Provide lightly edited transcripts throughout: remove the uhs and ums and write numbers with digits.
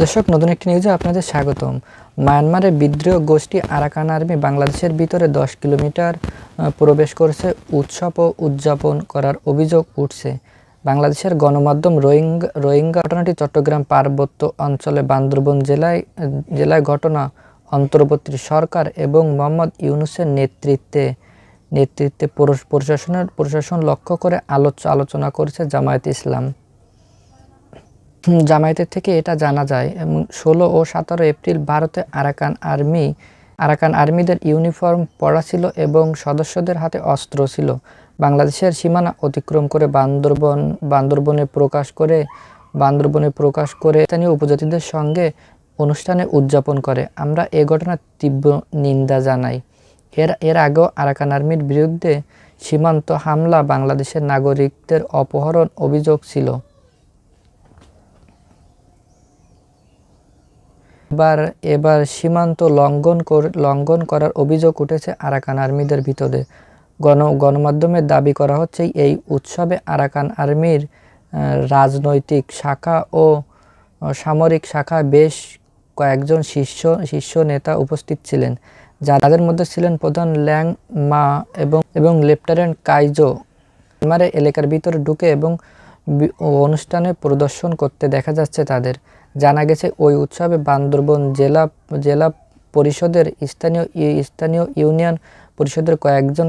দর্শক, নতুন একটি নিউজে আপনাদের স্বাগতম। মায়ানমারের বিদ্রোহী গোষ্ঠী আরাকান আর্মি বাংলাদেশের ভিতরে 10 কিলোমিটার প্রবেশ করেছে। উৎসব ও উদযাপন করার অভিযোগ উঠছে। বাংলাদেশের গণমাধ্যম রোহিঙ্গা ঘটনাটি চট্টগ্রাম পার্বত্য অঞ্চলে বান্দরবান জেলায় ঘটনা। অন্তর্বর্তী সরকার এবং মোহাম্মদ ইউনূসের নেতৃত্বে প্রশাসন লক্ষ্য করে আলোচনা করেছে জামায়াতে ইসলাম। জামায়াতের থেকে এটা জানা যায়। 16 ও 17 এপ্রিল ভারতে আরাকান আর্মিদের ইউনিফর্ম পরা ছিল এবং সদস্যদের হাতে অস্ত্র ছিল। বাংলাদেশের সীমানা অতিক্রম করে বান্দরবনে প্রকাশ করে স্থানীয় উপজাতিদের সঙ্গে অনুষ্ঠানে উদযাপন করে। আমরা এ ঘটনার তীব্র নিন্দা জানাই। এর আগেও আরাকান আর্মির বিরুদ্ধে সীমান্ত হামলা, বাংলাদেশের নাগরিকদের অপহরণ অভিযোগ ছিল। এবার সীমান্ত লঙ্ঘন করার অভিযোগ উঠেছে আরাকান আর্মিদের ভিতরে। গণমাধ্যমের দাবি করা হচ্ছে এই উৎসবে আরাকান আর্মির রাজনৈতিক শাখা ও সামরিক শাখা বেশ কয়েকজন শীর্ষ নেতা উপস্থিত ছিলেন, যাদের মধ্যে ছিলেন প্রধান ল্যাং মা এবং লেফটেন্যান্ট কাইজো। মায়ানমারের এলাকার ভিতরে ঢুকে এবং অনুষ্ঠানে প্রদর্শন করতে দেখা যাচ্ছে তাদের। জানা গেছে ওই উৎসবে বান্দরবান জেলা পরিষদের স্থানীয় ইউনিয়ন পরিষদের কয়েকজন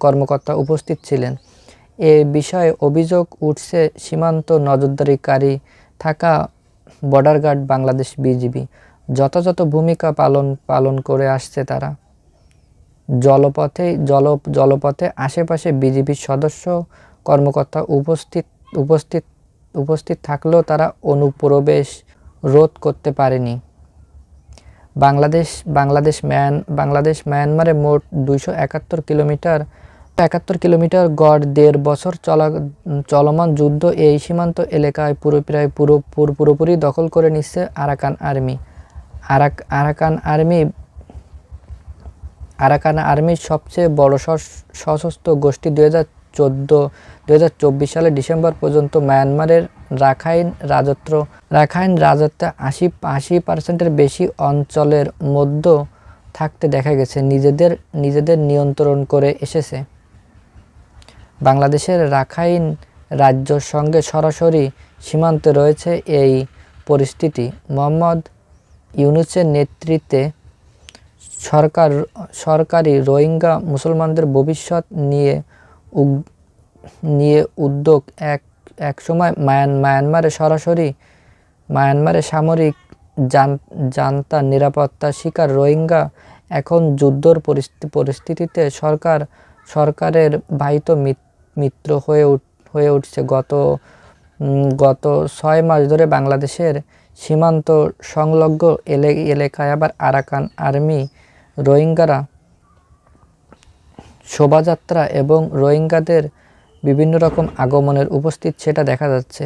কর্মকর্তা উপস্থিত ছিলেন। এ বিষয়ে অভিযোগ উঠছে সীমান্ত নজরদারিকারী থাকা বর্ডার গার্ড বাংলাদেশ বিজিবি যথাযথ ভূমিকা পালন করে আসছে। তারা জলপথে আশেপাশে বিজিবির সদস্য কর্মকর্তা উপস্থিত থাকলেও তারা অনুপ্রবেশ রোধ করতে পারেনি। বাংলাদেশ মায়ানমারে মোট 271 কিলোমিটার গড় 1.5 বছর চলমান যুদ্ধ এই সীমান্ত এলাকায় পুরোপুরি দখল করে নিচ্ছে আরাকান আর্মির সবচেয়ে বড় সশস্ত্র গোষ্ঠী 2024 সালের ডিসেম্বর পর্যন্ত মায়ানমারের রাখাইন রাজত্বে 80% বেশি অঞ্চলের মধ্যে থাকতে দেখা গেছে নিজেদের নিয়ন্ত্রণ করে এসেছে। বাংলাদেশের রাখাইন রাজ্যের সঙ্গে সরাসরি সীমান্তে রয়েছে এই পরিস্থিতি। মোহাম্মদ ইউনূসের নেতৃত্বে সরকারি রোহিঙ্গা মুসলমানদের ভবিষ্যৎ নিয়ে উদ্যোগ এক সময় মায়ানমারে সামরিক জান্তা নিরাপত্তা শিকার রোহিঙ্গা এখন যুদ্ধর পরিস্থিতিতে সরকারের বাহিত মিত্র হয়ে উঠছে। গত 6 মাস ধরে বাংলাদেশের সীমান্ত সংলগ্ন এলাকায় আবার আরাকান আর্মি রোহিঙ্গারা শোভাযাত্রা এবং রোহিঙ্গাদের বিভিন্ন রকম আগমনের উপস্থিত সেটা দেখা যাচ্ছে।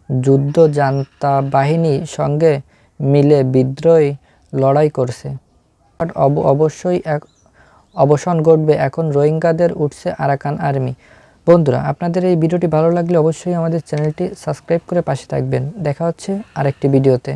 যুদ্ধ জান্তা বাহিনীর সঙ্গে মিলে বিদ্রোহী লড়াই করছে। অবশ্যই অবসান ঘটবে এখন রোহিঙ্গাদের উঠছে আরাকান আর্মি। বন্ধুরা, আপনাদের এই ভিডিওটি ভালো লাগলে অবশ্যই আমাদের চ্যানেলটি সাবস্ক্রাইব করে পাশে থাকবেন। দেখা হচ্ছে আরেকটি ভিডিওতে।